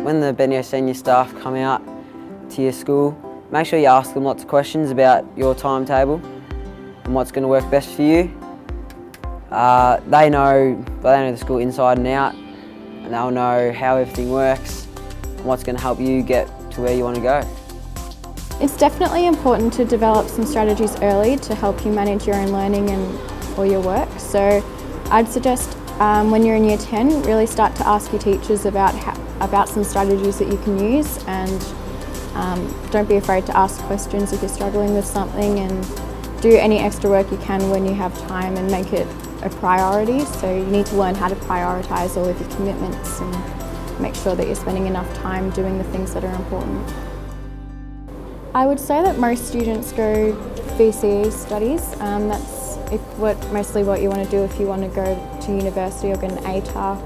when the Bendigo Senior staff come out to your school, make sure you ask them lots of questions about your timetable and what's going to work best for you. They know the school inside and out, and they'll know how everything works and what's going to help you get to where you want to go. It's definitely important to develop some strategies early to help you manage your own learning and all your work. So I'd suggest when you're in Year 10, really start to ask your teachers about some strategies that you can use, and don't be afraid to ask questions if you're struggling with something, and do any extra work you can when you have time and make it a priority. So you need to learn how to prioritise all of your commitments and make sure that you're spending enough time doing the things that are important. I would say that most students go VCE studies. That's mostly what you want to do if you want to go to university or get an ATAR.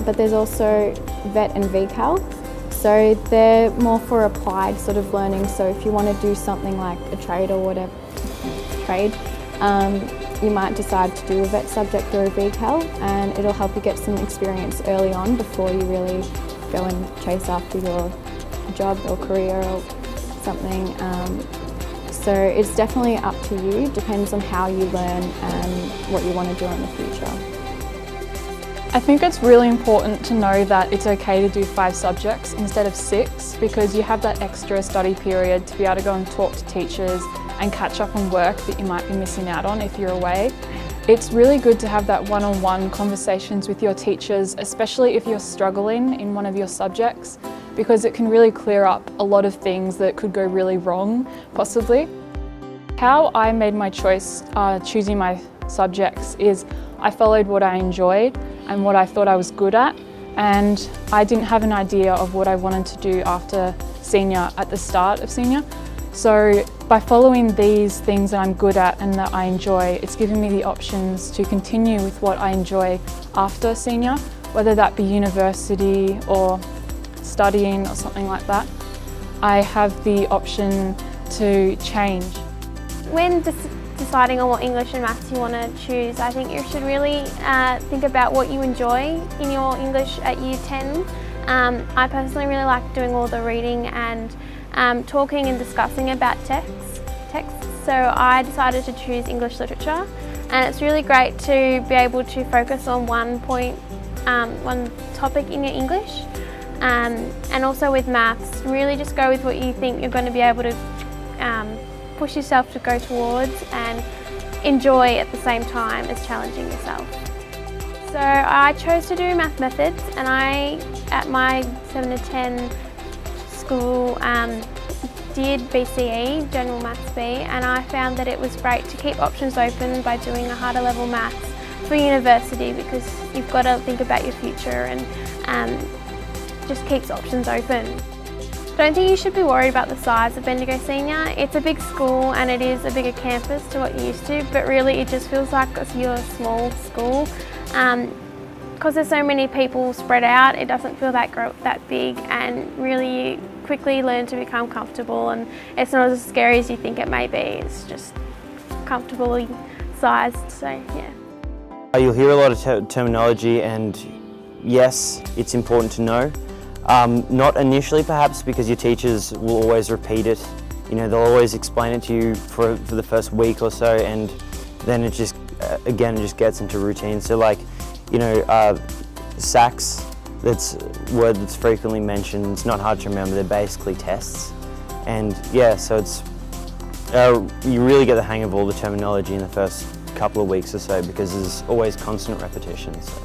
But there's also VET and VCAL. So they're more for applied sort of learning. So if you want to do something like a trade or whatever, you might decide to do a VET subject or a VCAL, and it'll help you get some experience early on before you really go and chase after your job or career or something. So it's definitely up to you, depends on how you learn and what you want to do in the future. I think it's really important to know that it's okay to do 5 subjects instead of 6, because you have that extra study period to be able to go and talk to teachers and catch up on work that you might be missing out on if you're away. It's really good to have that one-on-one conversations with your teachers, especially if you're struggling in one of your subjects, because it can really clear up a lot of things that could go really wrong, possibly. How I made my choice choosing my subjects is I followed what I enjoyed and what I thought I was good at, and I didn't have an idea of what I wanted to do after senior at the start of senior. So by following these things that I'm good at and that I enjoy, it's given me the options to continue with what I enjoy after senior, whether that be university or studying or something like that. I have the option to change. When deciding on what English and Maths you want to choose, I think you should really think about what you enjoy in your English at Year 10. I personally really like doing all the reading and talking and discussing about texts, so I decided to choose English literature, and it's really great to be able to focus on one topic in your English, and also with Maths, really just go with what you think you're going to be able to push yourself to go towards and enjoy at the same time as challenging yourself. So I chose to do math methods, and at my 7 to 10 school did BCE, General Maths B, and I found that it was great to keep options open by doing a harder level maths for university, because you've got to think about your future and just keeps options open. I don't think you should be worried about the size of Bendigo Senior. It's a big school and it is a bigger campus to what you're used to, but really it just feels like you're a small school. Because there's so many people spread out, it doesn't feel that big, and really you quickly learn to become comfortable, and it's not as scary as you think it may be. It's just comfortably sized, so yeah. You'll hear a lot of terminology, and yes, it's important to know. Not initially perhaps, because your teachers will always repeat it. You know, they'll always explain it to you for the first week or so, and then it just gets into routine. So like, you know, SACs, that's a word that's frequently mentioned. It's not hard to remember, they're basically tests. And yeah, so it's, you really get the hang of all the terminology in the first couple of weeks or so, because there's always constant repetition. So.